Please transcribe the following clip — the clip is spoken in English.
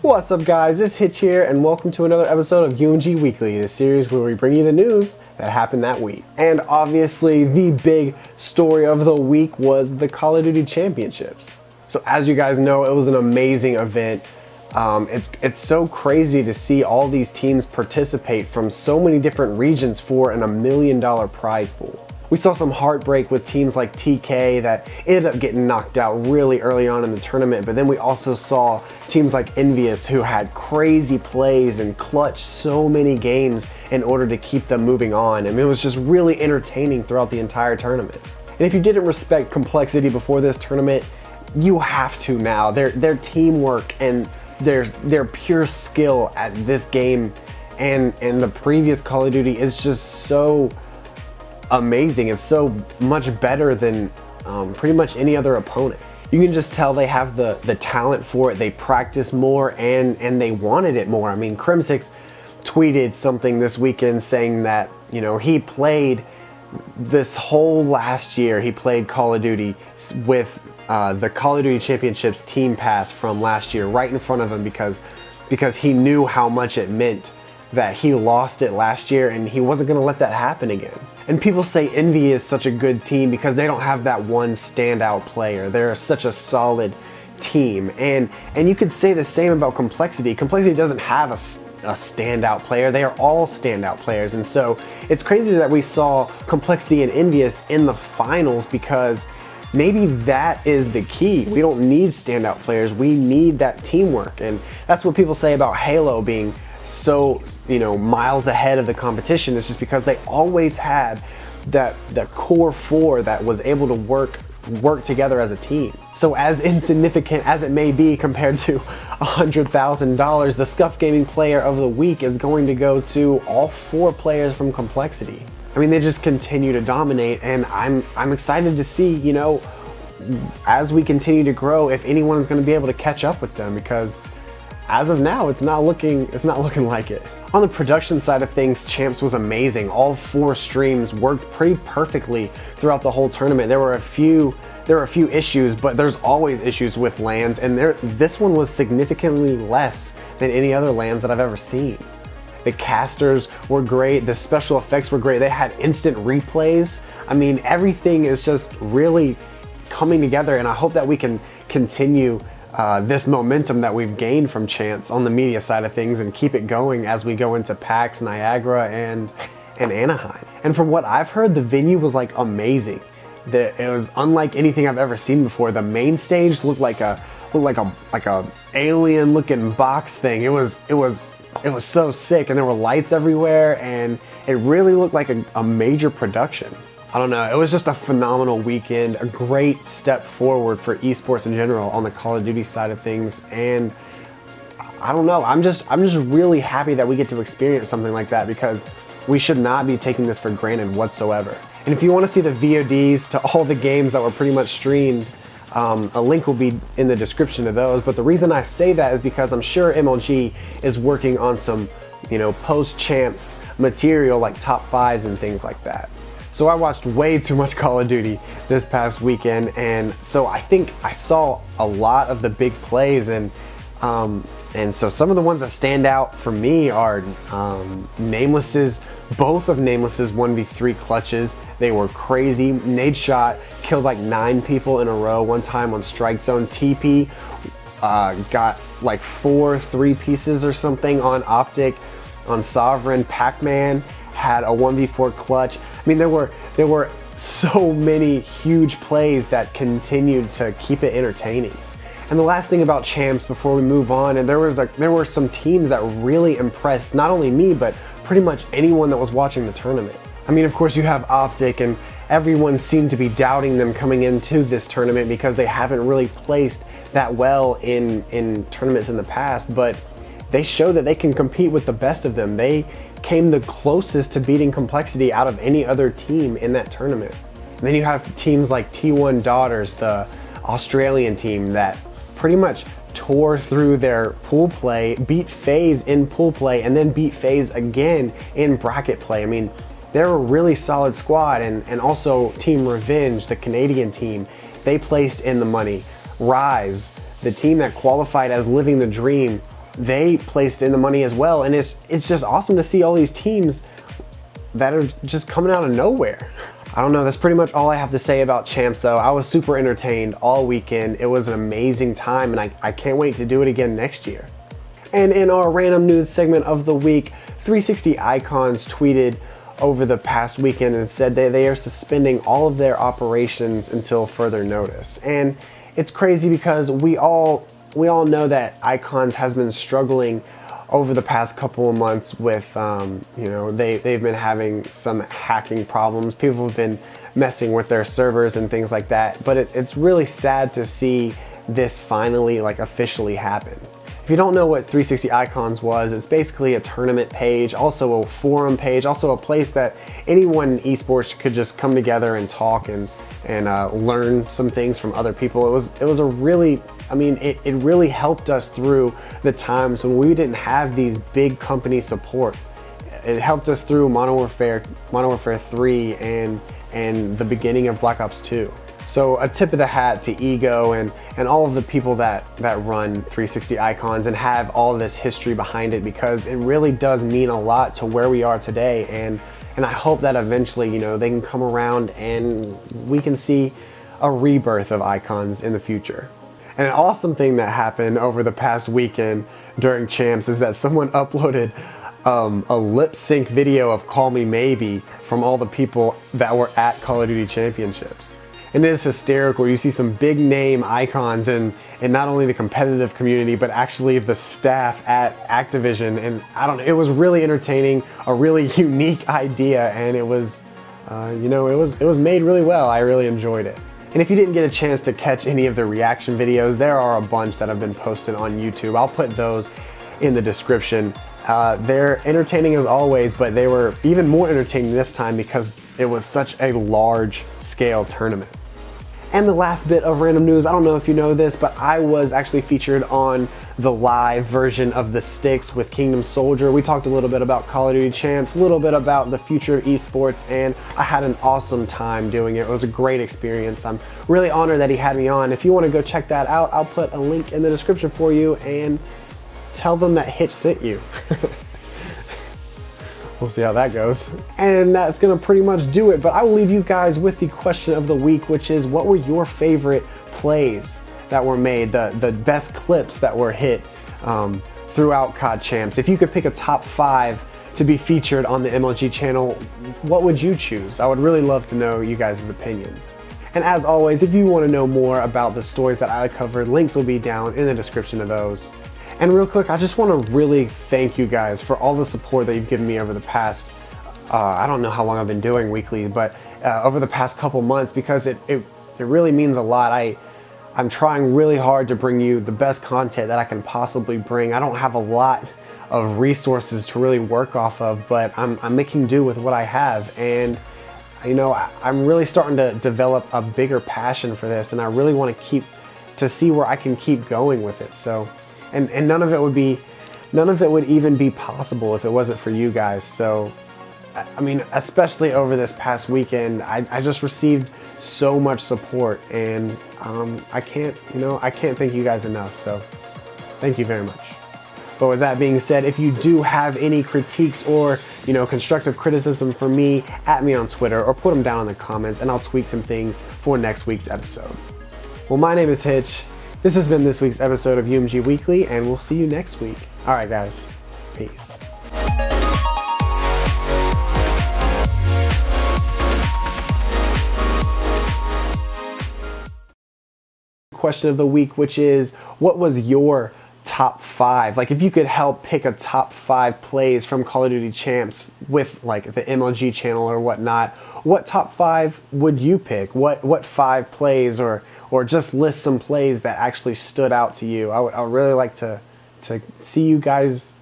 What's up guys, it's Hitch here and welcome to another episode of UMG Weekly, the series where we bring you the news that happened that week. And obviously the big story of the week was the Call of Duty Championships. So as you guys know, it was an amazing event. It's so crazy to see all these teams participate from so many different regions for an $1 million prize pool. We saw some heartbreak with teams like TK that ended up getting knocked out really early on in the tournament, but then we also saw teams like Envious who had crazy plays and clutched so many games in order to keep them moving on. I mean, it was just really entertaining throughout the entire tournament. And if you didn't respect Complexity before this tournament, you have to now. Their teamwork and their pure skill at this game and the previous Call of Duty is just so amazing. It's so much better than pretty much any other opponent. You can just tell they have the talent for it. They practice more and they wanted it more. I mean, Crimsix tweeted something this weekend saying that, you know, he played this whole last year, he played Call of Duty with the Call of Duty Championships team pass from last year right in front of him because he knew how much it meant that he lost it last year and he wasn't going to let that happen again. And people say Envy is such a good team because they don't have that one standout player. They're such a solid team. And you could say the same about Complexity. Complexity doesn't have a standout player. They are all standout players. And so it's crazy that we saw Complexity and Envious in the finals because maybe that is the key. We don't need standout players. We need that teamwork. And that's what people say about Halo being so, you know, miles ahead of the competition. It's just because they always had that core four that was able to work together as a team. So as insignificant as it may be compared to $100,000, the Scuff Gaming Player of the Week is going to go to all four players from Complexity. I mean, they just continue to dominate, and I'm excited to see, you know, as we continue to grow, if anyone is going to be able to catch up with them, because as of now, it's not looking like it. On the production side of things, Champs was amazing. All four streams worked pretty perfectly throughout the whole tournament. There were a few issues, but there's always issues with LANs, and this one was significantly less than any other LANs that I've ever seen. The casters were great, the special effects were great, they had instant replays. I mean, everything is just really coming together, and I hope that we can continue this momentum that we've gained from Chance on the media side of things and keep it going as we go into PAX, Niagara, and Anaheim. And from what I've heard, the venue was like amazing. It was unlike anything I've ever seen before. The main stage looked like a alien looking box thing. It was so sick, and there were lights everywhere, and it really looked like a major production. I don't know, it was just a phenomenal weekend, a great step forward for esports in general on the Call of Duty side of things, and I don't know, I'm just really happy that we get to experience something like that because we should not be taking this for granted whatsoever. And if you want to see the VODs to all the games that were pretty much streamed, a link will be in the description of those, but the reason I say that is because I'm sure MLG is working on some, you know, post-champs material like top fives and things like that. So I watched way too much Call of Duty this past weekend, and so I think I saw a lot of the big plays, and so some of the ones that stand out for me are Nameless's, both of Nameless's 1v3 clutches. They were crazy. Nade Shot killed like 9 people in a row one time on Strike Zone. TP got like 4 3-pieces or something on Optic. On Sovereign, Pac-Man had a 1v4 clutch. I mean, there were so many huge plays that continued to keep it entertaining. And the last thing about Champs before we move on, and there were some teams that really impressed not only me, but pretty much anyone that was watching the tournament. I mean, of course you have Optic, and everyone seemed to be doubting them coming into this tournament because they haven't really placed that well in tournaments in the past, but they show that they can compete with the best of them. They came the closest to beating Complexity out of any other team in that tournament. And then you have teams like T1 Daughters, the Australian team that pretty much tore through their pool play, beat FaZe in pool play, and then beat FaZe again in bracket play. I mean, they're a really solid squad, and also Team Revenge, the Canadian team, they placed in the money. Rise, the team that qualified as Living the Dream, they placed in the money as well. And it's just awesome to see all these teams that are just coming out of nowhere. I don't know, that's pretty much all I have to say about Champs though. I was super entertained all weekend. It was an amazing time, and I can't wait to do it again next year. And in our random news segment of the week, 360 Icons tweeted over the past weekend and said that they are suspending all of their operations until further notice. And it's crazy because we all know that Icons has been struggling over the past couple of months with, you know, they've been having some hacking problems. People have been messing with their servers and things like that. But it's really sad to see this finally like officially happen. If you don't know what 360 Icons was, it's basically a tournament page, also a forum page, also a place that anyone in esports could just come together and talk and learn some things from other people. It was a really, I mean, it really helped us through the times when we didn't have these big company support. It helped us through Modern Warfare 3 and the beginning of Black Ops 2. So a tip of the hat to Ego and all of the people that run 360 Icons and have all this history behind it, because it really does mean a lot to where we are today. And I hope that eventually, you know, they can come around and we can see a rebirth of Icons in the future. And an awesome thing that happened over the past weekend during Champs is that someone uploaded a lip sync video of Call Me Maybe from all the people that were at Call of Duty Championships. And it is hysterical. You see some big name icons in not only the competitive community, but actually the staff at Activision. And I don't know, it was really entertaining, a really unique idea, and it was, you know, it was made really well. I really enjoyed it. And if you didn't get a chance to catch any of the reaction videos, there are a bunch that have been posted on YouTube. I'll put those in the description. They're entertaining as always, but they were even more entertaining this time because it was such a large scale tournament. And the last bit of random news, I don't know if you know this, but I was actually featured on the live version of The Sticks with Kingdom Soldier. We talked a little bit about Call of Duty Champs, a little bit about the future of esports, and I had an awesome time doing it. It was a great experience. I'm really honored that he had me on. If you want to go check that out, I'll put a link in the description for you, and tell them that Hitch sent you. We'll see how that goes. And that's gonna pretty much do it, but I will leave you guys with the question of the week, which is, what were your favorite plays that were made, the best clips that were hit throughout COD Champs? If you could pick a top 5 to be featured on the MLG channel, what would you choose? I would really love to know you guys' opinions. And as always, if you want to know more about the stories that I covered, links will be down in the description of those. And real quick, I just want to really thank you guys for all the support that you've given me over the past, I don't know how long I've been doing weekly, but over the past couple months, because it really means a lot. I'm trying really hard to bring you the best content that I can possibly bring. I don't have a lot of resources to really work off of, but I'm making do with what I have. And you know, I'm really starting to develop a bigger passion for this, and I really want to see where I can keep going with it. So. And none of it would even be possible if it wasn't for you guys. So, I mean, especially over this past weekend, I just received so much support, and I can't thank you guys enough. So, thank you very much. But with that being said, if you do have any critiques or, you know, constructive criticism for me, at me on Twitter or put them down in the comments, and I'll tweak some things for next week's episode. Well, my name is Hitch. This has been this week's episode of UMG Weekly, and we'll see you next week. All right, guys. Peace. Question of the week, which is, what was your top 5? Like, if you could help pick a top 5 plays from Call of Duty Champs with like the MLG channel or whatnot, what top 5 would you pick? What 5 plays, or just list some plays that actually stood out to you? I would really like to see you guys